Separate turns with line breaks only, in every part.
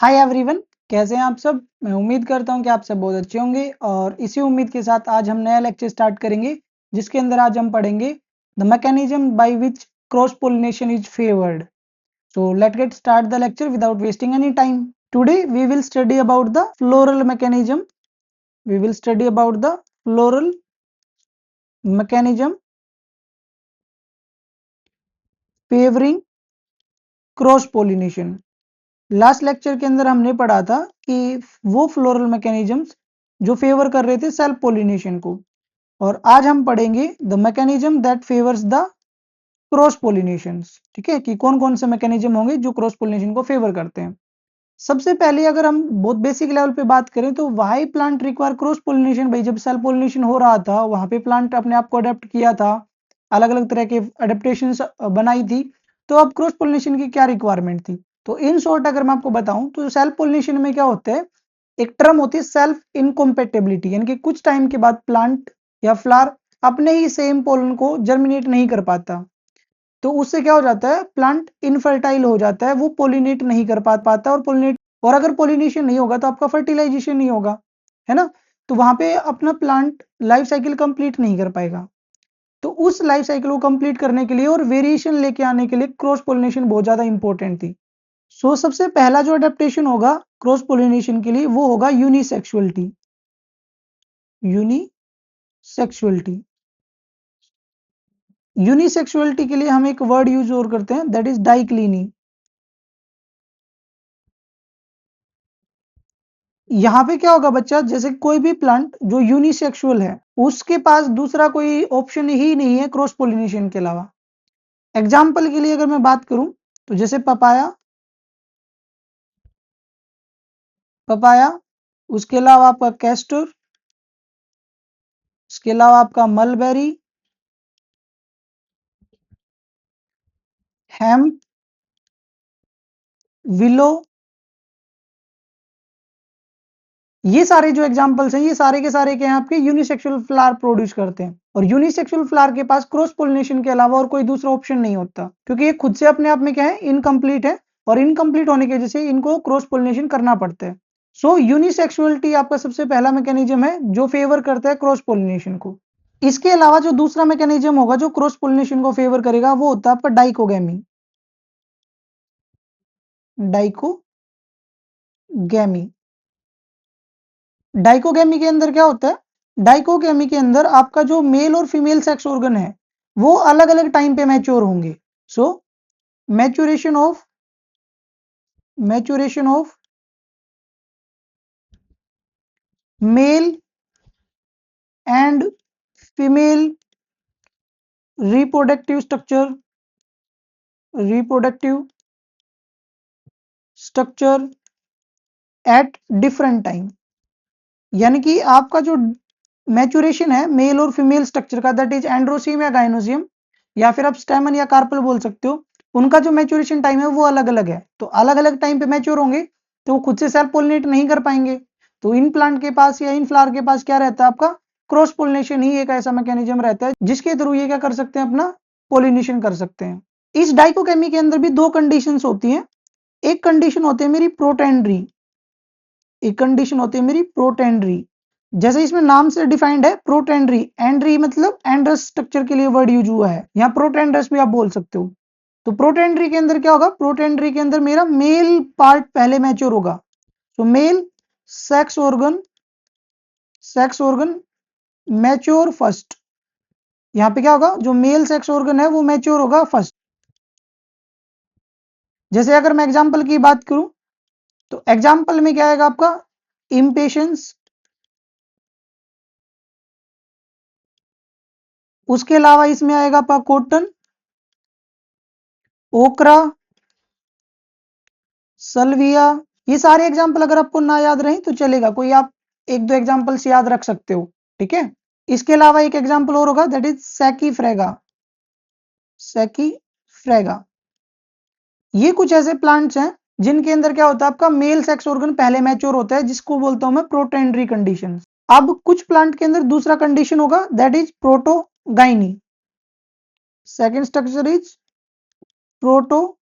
Hi everyone, कैसे हैं आप सब। मैं उम्मीद करता हूं कि आप सब बहुत अच्छे होंगे और इसी उम्मीद के साथ आज हम नया लेक्चर स्टार्ट करेंगे जिसके अंदर आज हम पढ़ेंगे the mechanism by which cross pollination is favoured. So let get start the lecture without wasting any time. Today we will study about the floral mechanism. We will study about the floral mechanism favouring cross pollination. Last lecture के अंदर हमने पढ़ा था कि वो floral mechanisms जो favour कर रहे थे सेल्फ पोलिनेशन को, और आज हम पढ़ेंगे the mechanism that favours the cross pollinations. ठीक है, कि कौन कौन से मैकेनिज्म होंगे जो क्रॉस पोलिनेशन को फेवर करते हैं। सबसे पहले अगर हम बहुत बेसिक लेवल पे बात करें तो why plant require cross pollination. भाई जब सेल्फ पोलिनेशन हो रहा था वहां पे प्लांट अपने आप को अडेप्ट किया था, अलग अलग तरह के अडेप्टेशन बनाई थी, तो अब क्रॉस पोलिनेशन की क्या रिक्वायरमेंट थी। तो इन शॉर्ट अगर मैं आपको बताऊं तो सेल्फ पोलिनेशन में क्या होता है, एक टर्म होती है सेल्फ इनकॉम्पेटेबिलिटी, यानी कि कुछ टाइम के बाद प्लांट या फ्लावर अपने ही सेम पोलन को जर्मिनेट नहीं कर पाता, तो उससे क्या हो जाता है, प्लांट इनफर्टाइल हो जाता है, वो पोलिनेट नहीं कर पाता और पोलिनेट, और अगर पोलिनेशन नहीं होगा तो आपका फर्टिलाइजेशन नहीं होगा, है ना। तो वहां पे अपना प्लांट लाइफ साइकिल कंप्लीट नहीं कर पाएगा। तो उस लाइफ साइकिल को कंप्लीट करने के लिए और वेरिएशन लेके आने के लिए क्रॉस पोलिनेशन बहुत ज्यादा इंपॉर्टेंट थी। सो सबसे पहला जो अडेप्टेशन होगा क्रॉस पोलिनेशन के लिए वो होगा यूनिसेक्सुअलिटी। यूनिसेक्सुअलिटी यूनिसेक्सुअलिटी के लिए हम एक वर्ड यूज और करते हैं, दैट इज डाइक्लिनी। यहाँ पे क्या होगा बच्चा, जैसे कोई भी प्लांट जो यूनिसेक्सुअल है उसके पास दूसरा कोई ऑप्शन ही नहीं है क्रॉस पोलिनेशन के अलावा। एग्जाम्पल के लिए अगर मैं बात करूं तो जैसे पपाया, पपाया, उसके अलावा आपका कैस्टर, उसके अलावा आपका मलबेरी, हेम्प, विलो, ये सारे जो एग्जांपल्स हैं ये सारे के सारे क्या हैं, आपके यूनिसेक्सुअल फ्लावर प्रोड्यूस करते हैं। और यूनिसेक्सुअल फ्लावर के पास क्रॉस पोलिनेशन के अलावा और कोई दूसरा ऑप्शन नहीं होता, क्योंकि ये खुद से अपने आप में क्या है, इनकम्प्लीट है, और इनकम्प्लीट होने की वजह से इनको क्रॉस पोलिनेशन करना पड़ता है। सो यूनिसेक्सुअलिटी आपका सबसे पहला मैकेनिज्म है जो फेवर करता है क्रॉस पोलिनेशन को। इसके अलावा जो दूसरा मैकेनिज्म होगा जो क्रॉस पोलिनेशन को फेवर करेगा वो होता है आपका डाइकोगेमी। डाइकोगेमी डाइकोगेमी के अंदर क्या होता है, डाइकोगेमी के अंदर आपका जो मेल और फीमेल सेक्स ऑर्गन है वो अलग अलग टाइम पे मैच्योर होंगे। So maturation of male and female reproductive structure at different time. यानी कि आपका जो मैच्योरेशन है मेल और फीमेल स्ट्रक्चर का, दैट इज एंड्रोसियम या गाइनोसियम, या फिर आप स्टेमन या कार्पल बोल सकते हो, उनका जो मैच्योरेशन टाइम है वो अलग अलग है। तो अलग अलग टाइम पे मैच्योर होंगे तो वो खुद से सेल्फ पोलिनेट नहीं कर पाएंगे। तो इन प्लांट के पास या इन फ्लावर के पास क्या रहता है, आपका क्रॉस पोलिनेशन ही एक ऐसा मैकेनिज्म रहता है जिसके थ्रू ये क्या कर सकते हैं, अपना पोलिनेशन कर सकते हैं। इस डाइकोकेमी के अंदर भी दो कंडीशंस होती हैं। एक कंडीशन होती है मेरी प्रोटेंड्री, एक कंडीशन होती है मेरी प्रोटेंड्री। जैसे इसमें नाम से डिफाइंड है प्रोटेंड्री, एंड्री मतलब एंड्रस स्ट्रक्चर के लिए वर्ड यूज हुआ है, यहाँ प्रोटेंड्रस भी आप बोल सकते हो। तो प्रोटेंड्री के अंदर क्या होगा, प्रोटेंड्री के अंदर मेरा मेल पार्ट पहले मैच्योर होगा। तो male sex organ mature first. यहाँ पे क्या होगा, जो मेल सेक्स ऑर्गन है वो मैच्योर होगा फर्स्ट। जैसे अगर मैं एग्जाम्पल की बात करूं तो एग्जाम्पल में क्या आएगा आपका, इम्पेशंस, उसके अलावा इसमें आएगा आपका कॉटन, ओकरा, सल्विया। ये सारे एग्जाम्पल अगर आपको ना याद रहे तो चलेगा, कोई आप एक दो एग्जाम्पल्स याद रख सकते हो, ठीक है। इसके अलावा एक एग्जाम्पल और होगा, दैट इज सैकी फ्रेगा। ये कुछ ऐसे प्लांट्स हैं जिनके अंदर क्या होता है, आपका मेल सेक्स ऑर्गन पहले मैच्योर होता है, जिसको बोलता हूं मैं प्रोटेंड्री कंडीशन। अब कुछ प्लांट के अंदर दूसरा कंडीशन होगा, that is protogyny. Second structure is protogyny.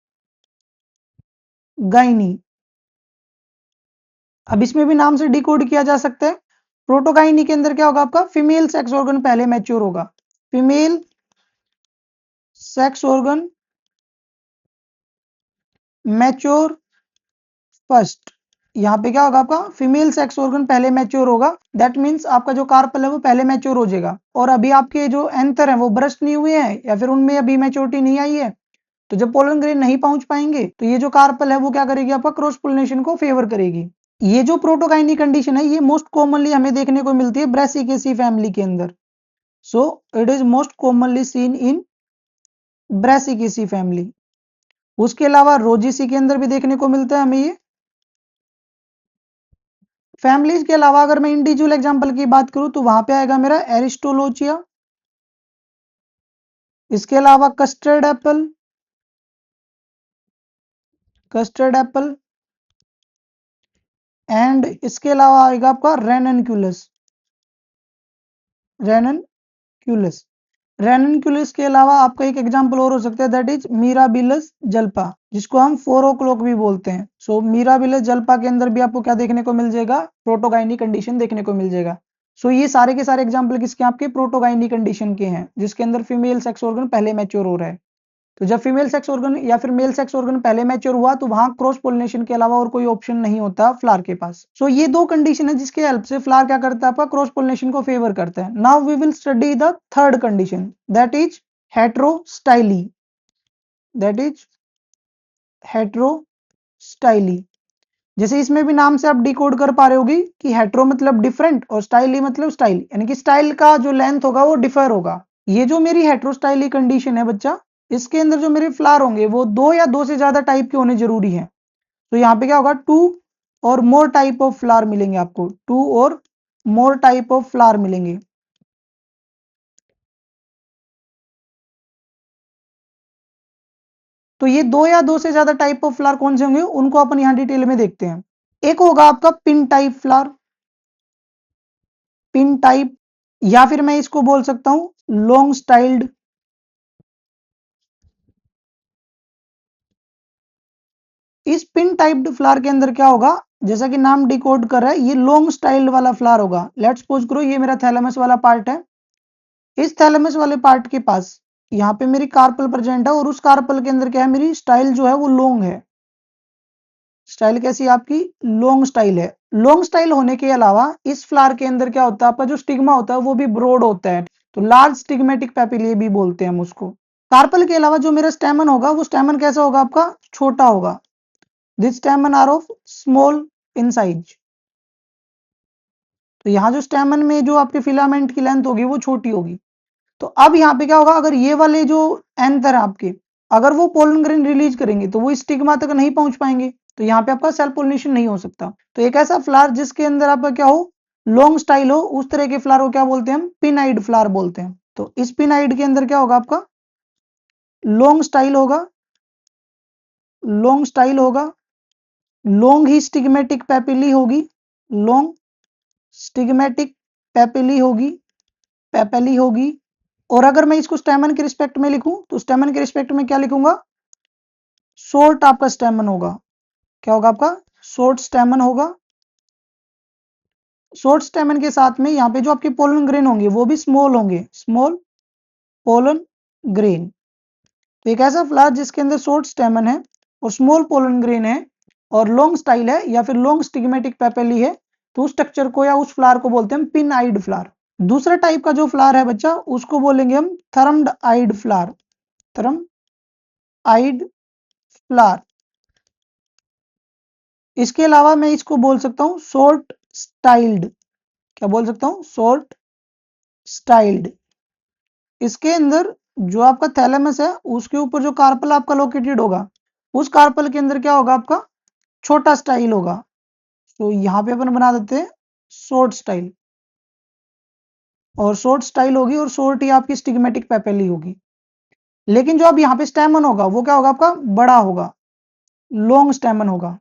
अब इसमें भी नाम से डिकोड किया जा सकता है। प्रोटोगाइनी के अंदर क्या होगा आपका, फीमेल सेक्स ऑर्गन पहले मैच्योर होगा, female sex organ mature first. यहाँ पे क्या होगा आपका, फीमेल सेक्स ऑर्गन पहले मैच्योर होगा, दैट मीन्स आपका जो कार्पल है वो पहले मैच्योर हो जाएगा। और अभी आपके जो एंथर है वो ब्रस्ट नहीं हुए हैं या फिर उनमें अभी मैच्योरिटी नहीं आई है, तो जब पोलन ग्रेन नहीं पहुंच पाएंगे तो ये जो कार्पल है वो क्या करेगी, आपका क्रॉस पोलिनेशन को फेवर करेगी। ये जो प्रोटोकाइनी कंडीशन है ये मोस्ट कॉमनली हमें देखने को मिलती है ब्रेसिकेसी फैमिली के अंदर। So it is most commonly seen in Brassicaceae family. उसके अलावा रोजिसी के अंदर भी देखने को मिलता है हमें ये। फैमिलीज के अलावा अगर मैं इंडिविजुअल एग्जांपल की बात करूं तो वहां पे आएगा मेरा एरिस्टोलोचिया, इसके अलावा custard Apple, custard Apple and इसके अलावा आएगा आपका रेननक्यूलस, रेननक्यूलस। रेननक्यूलस के अलावा आपका एक एग्जांपल और हो सकता है, दैट इज मीराबिलस जल्पा, जिसको हम 4 o'clock भी बोलते हैं। सो मीराबिलस जल्पा के अंदर भी आपको क्या देखने को मिल जाएगा, प्रोटोगाइनी कंडीशन देखने को मिल जाएगा। सो ये सारे के सारे एग्जांपल किसके, आपके प्रोटोगाइनी कंडीशन के हैं, जिसके अंदर फीमेल सेक्स ऑर्गन पहले मैच्योर हो रहा है। तो जब फीमेल सेक्स ऑर्गन या फिर मेल सेक्स ऑर्गन पहले मैच्योर हुआ तो वहां क्रॉस पोलिनेशन के अलावा और कोई ऑप्शन नहीं होता फ्लावर के पास। सो ये दो कंडीशन है जिसके हेल्प से फ्लावर क्या करता है, आपका क्रॉस पोलिनेशन को फेवर करता है। Now we will study the third condition, that is heterostyly, that is heterostyly. जैसे इसमें भी नाम से आप डिकोड कर पा रहे होगी कि हेट्रो मतलब डिफरेंट और स्टाइली मतलब स्टाइल, यानी कि स्टाइल का जो लेंथ होगा वो डिफर होगा। ये जो मेरी हेट्रोस्टाइली कंडीशन है बच्चा, इसके अंदर जो मेरे फ्लावर होंगे वो 2 या 2 से ज्यादा टाइप के होने जरूरी है। तो यहाँ पे क्या होगा, 2 और मोर टाइप ऑफ फ्लावर मिलेंगे आपको, 2 और मोर टाइप ऑफ फ्लावर मिलेंगे। तो ये 2 या 2 से ज्यादा टाइप ऑफ फ्लावर कौन से होंगे उनको अपन यहाँ डिटेल में देखते हैं। एक होगा आपका pin type flower, pin type, या फिर मैं इसको बोल सकता हूं लॉन्ग स्टाइल्ड। इस पिन टाइप्ड फ्लावर के अंदर क्या होगा, जैसा कि नाम डिकोड कर रहा है, ये लॉन्ग स्टाइल्ड वाला फ्लावर होगा। लेट्स सपोज करो ये मेरा थैलेमस वाला पार्ट है, इस थैलेमस वाले पार्ट के पास यहाँ पे मेरी कार्पल प्रेजेंट है और उस कार्पल के अंदर क्या है, मेरी स्टाइल जो है वो लॉन्ग है। स्टाइल कैसी है आपकी, लॉन्ग स्टाइल है। लॉन्ग स्टाइल होने के अलावा इस फ्लावर के अंदर क्या होता है, आपका जो स्टिग्मा होता है वो भी ब्रॉड होता है, तो लार्ज स्टिग्मेटिक पेपिलिए भी बोलते हैं हम उसको। कार्पल के अलावा जो मेरा स्टेमन होगा वो स्टेमन कैसा होगा, आपका छोटा होगा। This stamen are of small in size. तो यहाँ जो स्टेमन में जो आपके फिलामेंट की लेंथ होगी वो छोटी होगी। तो अब यहाँ पे क्या होगा, अगर ये वाले जो एंथर है आपके, अगर वो पोलन ग्रेन रिलीज करेंगे तो वो स्टिग्मा तक नहीं पहुंच पाएंगे, तो यहाँ पे आपका सेल्फ पोलिनेशन नहीं हो सकता। तो एक ऐसा फ्लावर जिसके अंदर आपका क्या हो, लॉन्ग स्टाइल हो, उस तरह के फ्लावर को क्या बोलते हैं हम, पिनाइड फ्लावर बोलते हैं। तो इस पिनाइड के अंदर क्या होगा, आपका लॉन्ग स्टाइल होगा, लॉन्ग स्टाइल होगा, लॉन्ग ही स्टिग्मेटिक पेपिली होगी, लॉन्ग स्टिग्मेटिक पेपिली होगी, पेपेली होगी। और अगर मैं इसको स्टेमन के रिस्पेक्ट में लिखूं तो स्टेमन के रिस्पेक्ट में क्या लिखूंगा, शॉर्ट आपका स्टेमन होगा। क्या होगा आपका, शॉर्ट स्टेमन होगा। शॉर्ट स्टेमन के साथ में यहाँ पे जो आपके पोलन ग्रेन होंगे वो भी स्मॉल होंगे, स्मॉल पोलन ग्रेन। तो एक ऐसा फ्लावर जिसके अंदर शॉर्ट स्टेमन है और स्मॉल पोलन ग्रेन है और लॉन्ग स्टाइल है या फिर लॉन्ग स्टिग्मेटिक पेपेली है, तो उस स्ट्रक्चर को या उस फ्लावर को बोलते हैं पिन आइड फ्लावर। दूसरा टाइप का जो फ्लावर है बच्चा उसको बोलेंगे हम थर्म्ड आइड फ्लावर, थर्म आइड फ्लावर। इसके अलावा मैं इसको बोल सकता हूं शॉर्ट स्टाइल्ड। क्या बोल सकता हूं, शॉर्ट स्टाइल्ड। इसके अंदर जो आपका थैलेमस है उसके ऊपर जो कार्पल आपका लोकेटेड होगा, उस कार्पल के अंदर क्या होगा, आपका छोटा स्टाइल होगा। तो यहां पे अपन बना देते हैं शॉर्ट स्टाइल, और शॉर्ट स्टाइल होगी और शॉर्ट ही आपकी स्टिग्मेटिक पेपेली होगी। लेकिन जो अब यहाँ पे स्टेमन होगा वो क्या होगा, आपका बड़ा होगा, लॉन्ग स्टेमन होगा।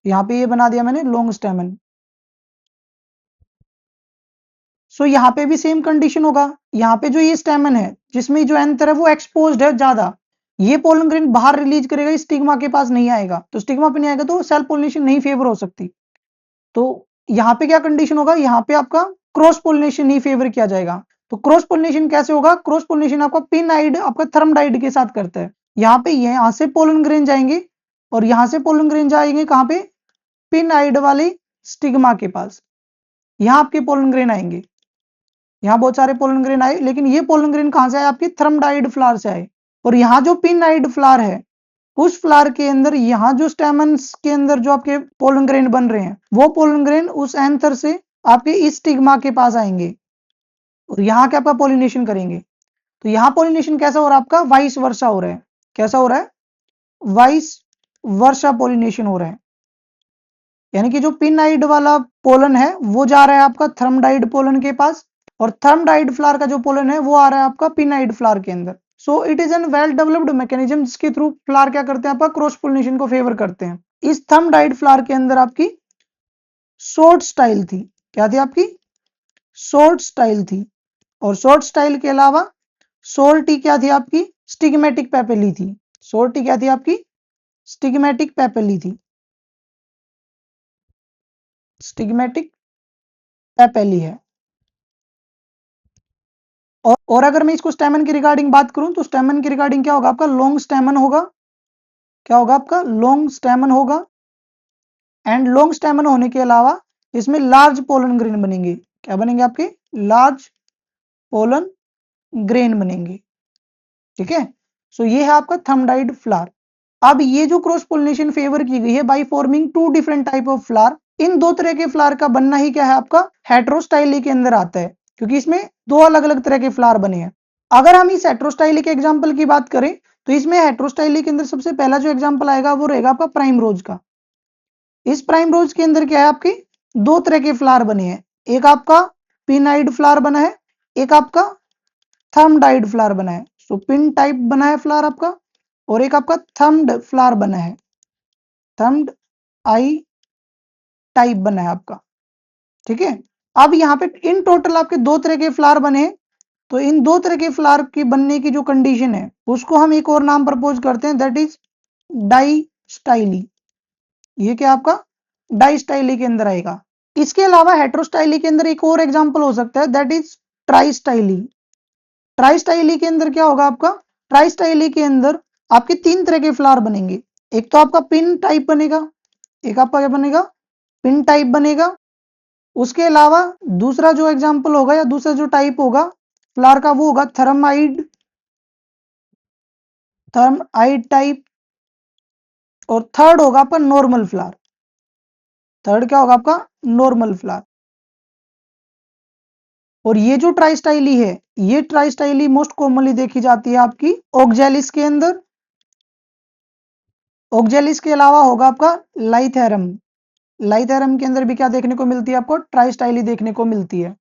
यहाँ पे ये बना दिया मैंने लॉन्ग स्टेमन। सो यहाँ पे भी सेम कंडीशन होगा, यहाँ पे जो ये स्टेमन है जिसमें जो एंथर है वो एक्सपोज्ड है ज्यादा, ये पोलन ग्रेन बाहर रिलीज करेगा, स्टिग्मा के पास नहीं आएगा, तो स्टिग्मा पे नहीं आएगा तो सेल्फ पोलिनेशन नहीं फेवर हो सकती। तो यहाँ पे क्या कंडीशन होगा, यहाँ पे आपका क्रॉस पोलिनेशन ही फेवर किया जाएगा। तो क्रॉस पोलिनेशन कैसे होगा, क्रॉस पोलिनेशन आपका पिनाइड आपका थर्मडाइड के साथ करता है। यहाँ पे यहाँ से पोलन ग्रेन जाएंगे और यहाँ से पोलन ग्रेन जाएंगे कहाँ पे, पिनाइड वाले स्टिग्मा के पास। यहाँ आपके पोलन ग्रेन आएंगे, यहाँ बहुत सारे पोलन ग्रेन आए, लेकिन ये पोलन ग्रेन कहां से आए, आपके थर्मडाइड फ्लावर से आए। और यहाँ जो पिनाइड फ्लावर है, उस फ्लावर के अंदर यहाँ जो स्टेमन्स के अंदर जो आपके पोलन ग्रेन बन रहे हैं, वो पोलन ग्रेन उस एंथर से आपके इस स्टिग्मा के पास आएंगे और यहाँ के आपका पोलिनेशन करेंगे। तो यहाँ पोलिनेशन कैसा हो रहा है, आपका वाइस वर्षा हो रहा है। कैसा हो रहा है, वाइस वर्षा पोलिनेशन हो रहा है। यानी कि जो पिनाइड वाला पोलन है वो जा रहा है आपका थर्मडाइड पोलन के पास, और थर्मडाइड फ्लावर का जो पोलन है वो आ रहा है आपका पिनाइड फ्लावर के अंदर। So it is an well developed mechanism जिसके थ्रू फ्लावर क्या करते हैं, आपका क्रॉस पोलिनेशन को फेवर करते हैं। इस थर्मडाइड फ्लावर के अंदर आपकी शॉर्ट स्टाइल थी। क्या थी आपकी, शॉर्ट स्टाइल थी। और शॉर्ट स्टाइल के अलावा सोल्टी क्या थी आपकी, स्टिग्मेटिक पेपेली थी। सोल्टी क्या थी आपकी, स्टिग्मेटिक पेपेली थी, स्टिग्मेटिक पेपेली है। और अगर मैं इसको स्टेमन की रिगार्डिंग बात करूं तो स्टेमन की रिगार्डिंग क्या होगा, आपका लॉन्ग स्टेमन होगा। क्या होगा, आपका लॉन्ग स्टेमन होगा। एंड लॉन्ग स्टेमन होने के अलावा इसमें लार्ज पोलन ग्रेन बनेंगे। क्या बनेंगे, आपके लार्ज पोलन ग्रेन बनेंगे। ठीक है, सो ये है आपका थर्मडाइड फ्लावर। अब ये जो क्रॉस पोलिनेशन फेवर की गई है by forming two different type of flower, इन दो तरह के फ्लावर का बनना ही क्या है, आपका हेटेरोस्टाइली के अंदर आता है, क्योंकि इसमें दो अलग अलग तरह के फ्लावर बने हैं। अगर हम इस हेटेरोस्टाइली के एग्जांपल की बात करें तो इसमें हेटेरोस्टाइली के अंदर सबसे पहला जो एग्जांपल आएगा वो रहेगा आपका प्राइम रोज का। इस प्राइम रोज के अंदर क्या है, आपके दो तरह के फ्लावर बने हैं। एक आपका पिनाइड फ्लावर बना है, एक आपका थर्मडाइड फ्लावर बना है। सो पिन टाइप बना है फ्लावर आपका, और एक आपका थर्म्ड फ्लावर बना है, थर्म्ड आई टाइप बना है आपका। ठीक है, अब यहाँ पे इन टोटल आपके दो तरह के फ्लावर बने हैं। तो इन दो तरह के फ्लावर की बनने की जो कंडीशन है उसको हम एक और नाम प्रपोज करते हैं, दैट इज डाई स्टाइली। ये क्या आपका डाई स्टाइली के अंदर आएगा। इसके अलावा हेटेरोस्टाइली के अंदर एक और एग्जांपल हो सकता है, that is try styli. Try styli के अंदर क्या होगा, आपका ट्राई स्टाइली के अंदर आपके तीन तरह के फ्लावर बनेंगे। एक तो आपका पिन टाइप बनेगा, एक आपका क्या बनेगा, पिन टाइप बनेगा। उसके अलावा दूसरा जो एग्जांपल होगा या दूसरा जो टाइप होगा फ्लावर का वो होगा थर्माइड, थर्माइड टाइप। और थर्ड होगा आपका नॉर्मल फ्लावर। थर्ड क्या होगा आपका, नॉर्मल फ्लावर। और ये जो ट्राई स्टाइली है, ये ट्राई स्टाइली मोस्ट कॉमनली देखी जाती है आपकी ओक्जेलिस के अंदर। ओक्जेलिस के अलावा होगा आपका लाइथेरम। लाइथेरम के अंदर भी क्या देखने को मिलती है, आपको ट्राई स्टाइली देखने को मिलती है।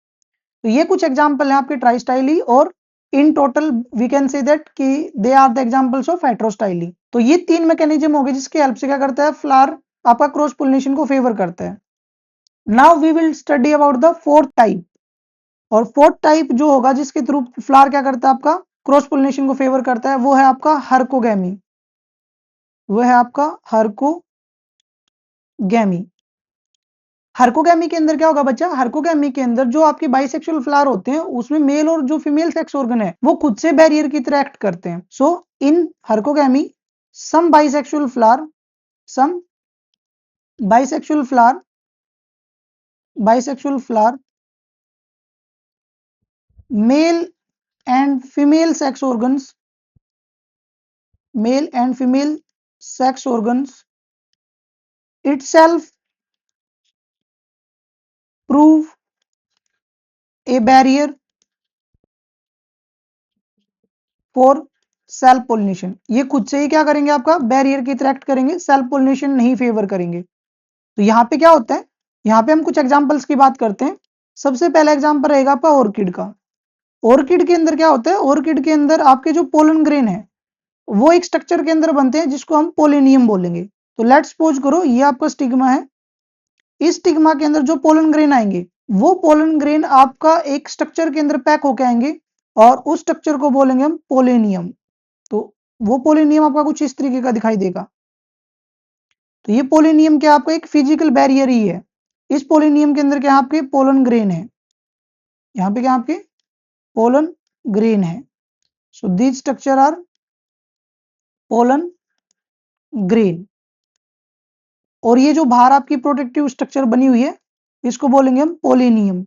तो ये कुछ एग्जांपल हैं आपके ट्राई स्टाइली, और in total we can say that कि they are the examples of heterostyly. तो ये तीन मैकेनिज्म हो गए जिसके हेल्प से क्या करता है, फ्लावर आपका क्रॉस पोलिनेशन को फेवर करता है। Now we will study about the fourth type. और फोर्थ टाइप जो होगा जिसके थ्रू फ्लावर क्या करता है, आपका क्रॉस पोलिनेशन को फेवर करता है, वो है आपका हर्कोगैमी। वो है आपका हर्कोगैमी। हर्कोगैमी के अंदर क्या होगा बच्चा, हर्कोगैमी के अंदर जो आपके बाइसेक्सुअल फ्लावर होते हैं उसमें मेल और जो फीमेल सेक्स ऑर्गन है वो खुद से बैरियर की तरह एक्ट करते हैं। So in herkogamy some bisexual flower, some bisexual flower, bisexual flower, male and female sex organs, male and female sex organs itself prove a barrier for self pollination. ये खुद से ही क्या करेंगे, आपका बैरियर की तरह एक्ट करेंगे, सेल्फ पोलिनेशन नहीं फेवर करेंगे। तो यहाँ पे क्या होता है, यहाँ पे हम कुछ एग्जांपल्स की बात करते हैं। सबसे पहला एग्जांपल रहेगा आपका ऑर्किड का। ऑर्किड के अंदर क्या होता है, ऑर्किड के अंदर आपके जो पोलन ग्रेन है वो एक स्ट्रक्चर के अंदर बनते हैं जिसको हम पोलिनियम बोलेंगे। तो लेट्स सपोज करो ये आपका स्टिग्मा है, इस स्टिग्मा के अंदर जो पोलन ग्रेन आएंगे वो पोलन ग्रेन आपका एक स्ट्रक्चर के अंदर पैक होके आएंगे और उस स्ट्रक्चर को बोलेंगे हम पोलिनियम। तो वो पोलिनियम आपका कुछ इस तरीके का दिखाई देगा। तो ये पोलिनियम क्या आपका एक फिजिकल बैरियर ही है। इस पोलिनियम के अंदर क्या आपके पोलन ग्रेन है, यहाँ पे क्या आपके पोलन ग्रेन है। So these structure are pollen grain. और ये जो बाहर आपकी प्रोटेक्टिव स्ट्रक्चर बनी हुई है इसको बोलेंगे हम पोलिनियम।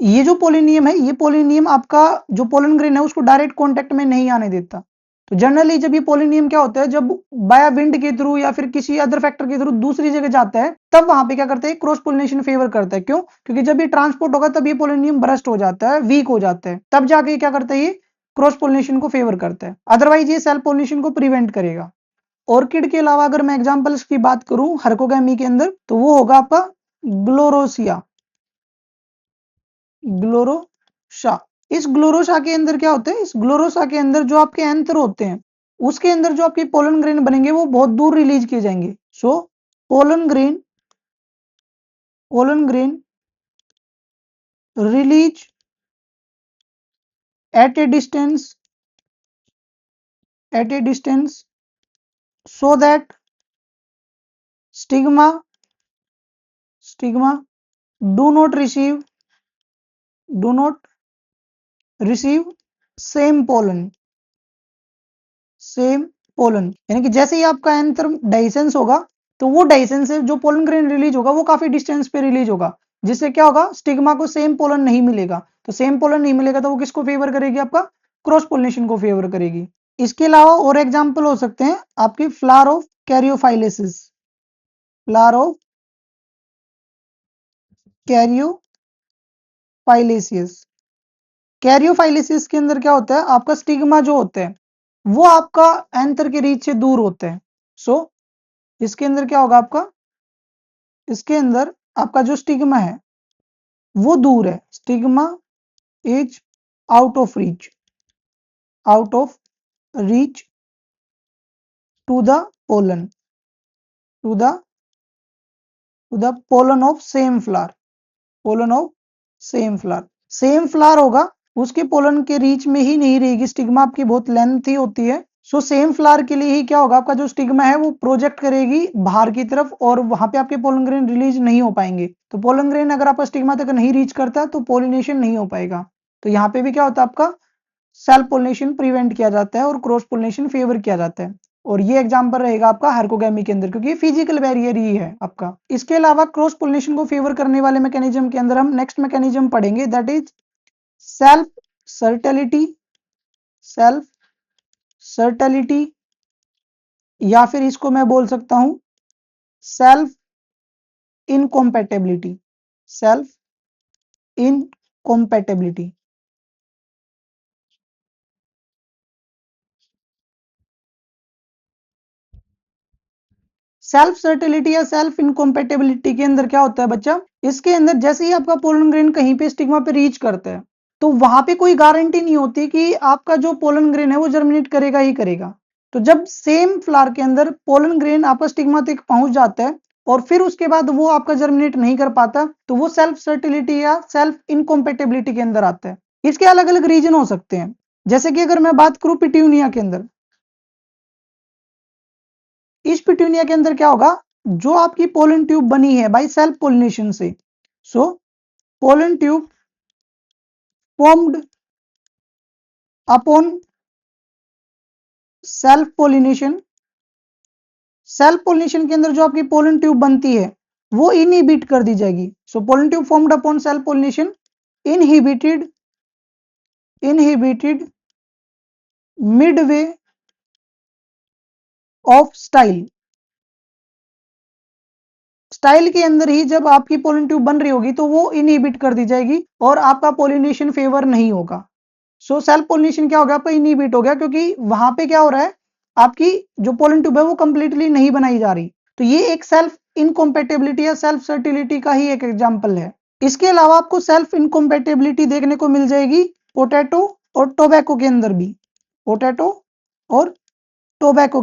ये जो पोलिनियम है, ये पोलिनियम आपका जो पोलन ग्रेन है उसको डायरेक्ट कांटेक्ट में नहीं आने देता। तो जनरली जब ये पोलिनियम क्या होता है, जब बाया विंड के थ्रू या फिर किसी अदर फैक्टर के थ्रू दूसरी जगह जाता है तब वहां पे क्या करता है क्रॉस पोलिनेशन फेवर करता है। क्यों? क्योंकि जब ये ट्रांसपोर्ट होगा तब ये पोलिनियम बरस्ट हो जाता है, वीक हो जाता है, तब जाके क्या करता है ये क्रॉस पोलिनेशन को फेवर करता है। अदरवाइज ये सेल्फ पोलिनेशन को प्रिवेंट करेगा। ऑर्किड के अलावा अगर मैं एग्जांपल्स की बात करूं हर्कोगैमी के अंदर तो वो होगा आपका ग्लोरोसिया, ग्लोरोसा। इस ग्लोरोसा के अंदर क्या होता है, इस ग्लोरोसा के अंदर जो आपके एंथर होते हैं उसके अंदर जो आपके पोलन ग्रेन बनेंगे वो बहुत दूर रिलीज किए जाएंगे। So pollen grain release at A distance so that stigma do not receive same pollen यानी कि जैसे ही आपका एंथर डाइसेंस होगा तो वो डाइसेंस से जो पोलन ग्रेन रिलीज होगा वो काफी डिस्टेंस पे रिलीज होगा, जिससे क्या होगा स्टिग्मा को सेम पोलन नहीं मिलेगा। तो सेम पोलन नहीं मिलेगा तो वो किसको फेवर करेगी, आपका क्रॉस पोलिनेशन को फेवर करेगी। इसके अलावा और एग्जांपल हो सकते हैं आपकी फ्लावर ऑफ कैरियोफाइलेसिस, फ्लावर ऑफ कैरियोफाइलेसिस। कैरियोफाइलेसिस के अंदर क्या होता है, आपका स्टिग्मा जो होता है वो आपका एंथर के रीच से दूर होता है। सो इसके अंदर क्या होगा आपका, इसके अंदर आपका जो स्टिग्मा है वो दूर है, stigma is out of reach to the pollen of same flower, same flower होगा उसके पोलन के रीच में ही नहीं रहेगी, स्टिग्मा आपकी बहुत लेंथी होती है। सो सेम फ्लावर के लिए ही क्या होगा, आपका जो स्टिग्मा है वो प्रोजेक्ट करेगी बाहर की तरफ और वहां पे आपके पोलन ग्रेन रिलीज नहीं हो पाएंगे। तो पोलन ग्रेन अगर आपका स्टिग्मा तक नहीं रीच करता तो पोलिनेशन नहीं हो पाएगा। तो यहाँ पे भी क्या होता है आपका सेल्फ पोलिनेशन प्रिवेंट किया जाता है और क्रॉस पोलिनेशन फेवर किया जाता है। और ये एग्जांपल रहेगा आपका हर्कोगैमी के अंदर, क्योंकि ये फिजिकल बैरियर ही है आपका। इसके अलावा क्रॉस पोलिनेशन को फेवर करने वाले मैकेनिज्म के अंदर हम नेक्स्ट मैकेनिज्म पढ़ेंगे, दैट इज सेल्फ सर्टेलिटी, या फिर इसको मैं बोल सकता हूं सेल्फ इनकॉम्पैटिबिलिटी। सेल्फ सर्टिलिटी या सेल्फ इनकॉम्पैटिबिलिटी के अंदर क्या होता है बच्चा, इसके अंदर जैसे ही आपका पोलन ग्रेन कहीं पे स्टिग्मा पे रीच करता है तो वहां पे कोई गारंटी नहीं होती कि आपका जो पोलन ग्रेन है वो जर्मिनेट करेगा ही करेगा। तो जब सेम फ्लावर के अंदर पोलन ग्रेन आपका स्टिग्मा तक पहुंच जाता है और फिर उसके बाद वो आपका जर्मिनेट नहीं कर पाता तो वो सेल्फ सर्टिलिटी या सेल्फ इनकॉम्पैटिबिलिटी के अंदर आता है। इसके अलग अलग रीजन हो सकते हैं, जैसे कि अगर मैं बात करूं पिट्यूनिया के अंदर, इस पिट्यूनिया के अंदर क्या होगा, जो आपकी पोलन ट्यूब बनी है बाय सेल्फ पोलिनेशन से, so pollen tube formed upon self pollination के अंदर जो आपकी पोलन ट्यूब बनती है वो इनहिबिट कर दी जाएगी। So pollen tube formed upon self pollination inhibited Midway of style के अंदर ही जब आपकी पोलन ट्यूब बन रही होगी तो वो इनहिबिट कर दी जाएगी और आपका पोलिनेशन फेवर नहीं होगा। सो सेल्फ पोलिनेशन क्या हो गया, आपका इनहिबिट हो गया, क्योंकि वहां पे क्या हो रहा है आपकी जो पोलन ट्यूब है वो कंप्लीटली नहीं बनाई जा रही। तो ये एक सेल्फ इनकॉम्पैटिबिलिटी या सेल्फ सर्टिलिटी का ही एक एग्जांपल है। इसके अलावा आपको सेल्फ इनकॉम्पैटिबिलिटी देखने को मिल जाएगी पोटैटो और टोबैको के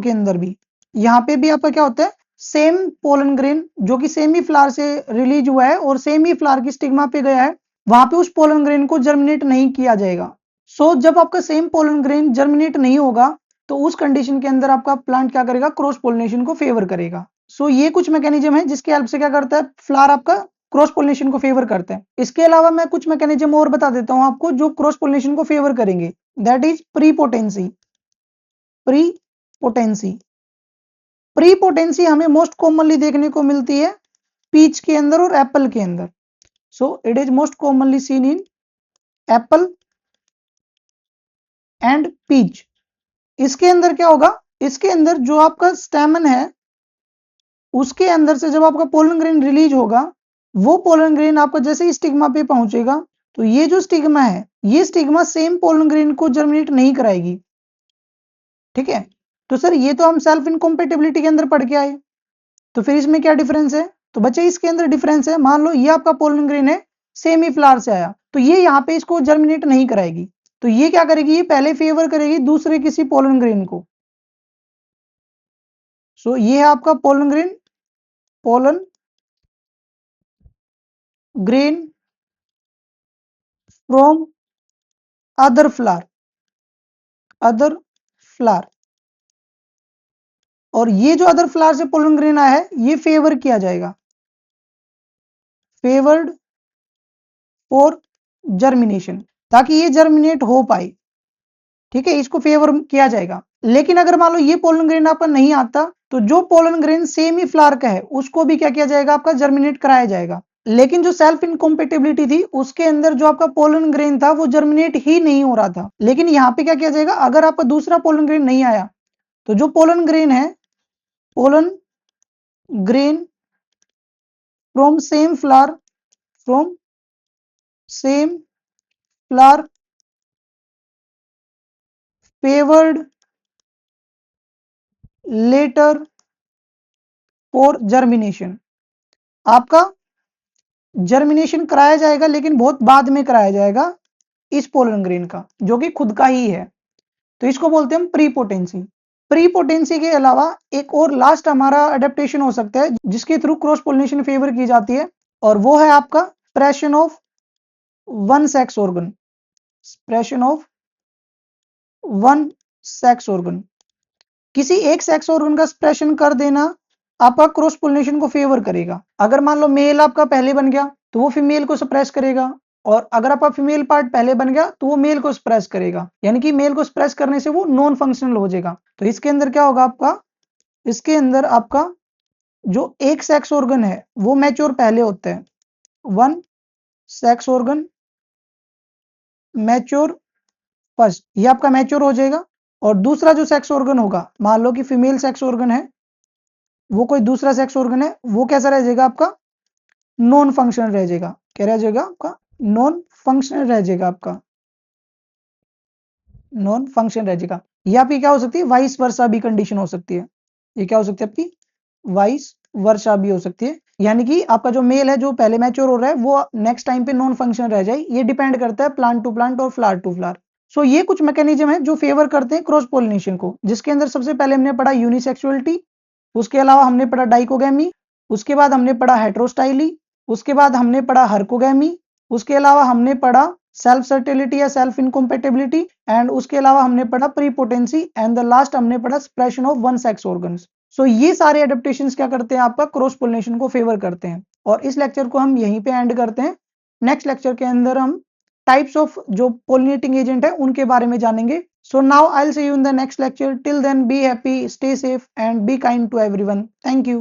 अंदर भी, यहाँ पे भी आपका क्या होता है, सेम पोलन ग्रेन जो कि सेम ही फ्लावर से रिलीज हुआ है और सेम ही फ्लावर की स्टिग्मा पे गया है, वहां पे उस पोलन ग्रेन को जर्मिनेट नहीं किया जाएगा। सो जब आपका सेम पोलन ग्रेन जर्मिनेट नहीं होगा तो उस कंडीशन के अंदर आपका प्लांट क्या करेगा, क्रॉस पोलिनेशन को फेवर करेगा। सो ये कुछ मैकेनिज्म है जिसकी हेल्प से क्या करता है, फ्लावर आपका क्रॉस पोलिनेशन को फेवर करता है। इसके अलावा मैं कुछ मैकेनिज्म और बता देता हूं आपको जो क्रॉस पोलिनेशन को फेवर करेंगे। That is prepotency. Prepotency prepotency हमें मोस्ट कॉमनली देखने को मिलती है पीच के अंदर और एप्पल के अंदर। So it is most commonly seen in apple and peach. इसके अंदर क्या होगा, इसके अंदर जो आपका स्टेमन है उसके अंदर से जब आपका पोलन ग्रेन रिलीज होगा, वो पोलन ग्रेन आपका जैसे ही स्टिग्मा पे पहुंचेगा तो ये जो स्टिग्मा है, ये स्टिग्मा सेम पोलन ग्रेन को जर्मिनेट नहीं कराएगी। ठीक है, तो सर ये तो हम सेल्फ इनकॉम्पेटिबिलिटी के अंदर पढ़ के आए, तो फिर इसमें क्या डिफरेंस है? तो बच्चे इसके अंदर डिफरेंस है, मान लो ये आपका पोलन ग्रेन है, सेम ही फ्लावर से आया, तो ये यहाँ पे इसको जर्मिनेट नहीं कराएगी, तो ये क्या करेगी, ये पहले फेवर करेगी दूसरे किसी पोलन ग्रेन को। सो ये है आपका pollen grain, pollen grain from other flower, other flower, और ये जो अदर फ्लावर से पोलन ग्रेन आया है ये फेवर किया जाएगा, फेवर्ड फॉर जर्मिनेशन, ताकि ये जर्मिनेट हो पाए। ठीक है, इसको फेवर किया जाएगा। लेकिन अगर मान लो ये पोलन ग्रेन आपका नहीं आता तो जो पोलन ग्रेन सेम ही फ्लावर का है उसको भी क्या किया जाएगा, आपका जर्मिनेट कराया जाएगा। लेकिन जो सेल्फ इनकॉम्पेटिबिलिटी थी उसके अंदर जो आपका पोलन ग्रेन था वो जर्मिनेट ही नहीं हो रहा था। लेकिन यहां पे क्या किया जाएगा, अगर आपका दूसरा पोलन ग्रेन नहीं आया तो जो पोलन ग्रेन है, pollen grain from same flower, from same flower favoured later for germination, आपका जर्मिनेशन कराया जाएगा लेकिन बहुत बाद में कराया जाएगा इस पोलन ग्रेन का जो कि खुद का ही है, तो इसको बोलते हैं हम प्रीपोटेंसी। प्रीपोटेंसी के अलावा एक और लास्ट हमारा अडेप्टेशन हो सकता है जिसके थ्रू क्रॉस पोलिनेशन फेवर की जाती है, और वो है आपका suppression of one sex organ, suppression of one sex organ. किसी एक सेक्स ऑर्गन का स्प्रेशन कर देना आपका क्रॉस पोलिनेशन को फेवर करेगा। अगर मान लो मेल आपका पहले बन गया तो वो फीमेल को सप्रेस करेगा, और अगर आपका फीमेल पार्ट पहले बन गया तो वो मेल को सप्रेस करेगा, यानी कि मेल को सप्रेस करने से वो नॉन फंक्शनल हो जाएगा। तो इसके अंदर क्या होगा आपका, इसके अंदर आपका जो एक सेक्स ऑर्गन है वो मैच्योर पहले होता है, one sex organ mature first, ये आपका मैच्योर हो जाएगा। और दूसरा जो सेक्स ऑर्गन होगा, मान लो कि फीमेल सेक्स ऑर्गन है, वो कोई दूसरा सेक्स ऑर्गन है, वो कैसा रह जाएगा आपका, नॉन फंक्शनल रह जाएगा। क्या रह जाएगा आपका, नॉन फंक्शनल रह जाएगा, आपका नॉन फंक्शन रह जाएगा। या आपकी क्या हो सकती है, वाइस वर्सा भी कंडीशन हो सकती है। ये क्या हो सकती है आपकी, वाइस वर्सा भी हो सकती है, यानी कि आपका जो मेल है जो पहले मैच्योर हो रहा है वो नेक्स्ट टाइम पे नॉन फंक्शन रह जाए। ये डिपेंड करता है प्लांट टू प्लांट और फ्लावर टू फ्लावर। सो ये कुछ मैकेनिज्म है जो फेवर करते हैं क्रॉस पोलिनेशन को, जिसके अंदर सबसे पहले हमने पढ़ा यूनिसेक्सुअलिटी, उसके अलावा हमने पढ़ा डाइकोगेमी, उसके बाद हमने पढ़ा हेट्रोस्टाइली, उसके बाद हमने पढ़ा हर्कोगेमी, उसके अलावा हमने पढ़ा सेल्फ सर्टिलिटी या सेल्फ इनकॉम्पेटिबिलिटी, एंड उसके अलावा हमने पढ़ा प्रीपोटेंसी, एंड द लास्ट हमने पढ़ा स्प्रेशन ऑफ वन सेक्स ऑर्गन्स। सो ये सारे एडेप्टेशंस क्या करते हैं, आपका क्रॉस पोलिनेशन को फेवर करते हैं। और इस लेक्चर को हम यहीं पे एंड करते हैं। नेक्स्ट लेक्चर के अंदर हम टाइप्स ऑफ जो पोलिनेटिंग एजेंट है उनके बारे में जानेंगे। So now I will see you in the next lecture. Till then, be happy, stay safe, and be kind to everyone. Thank you.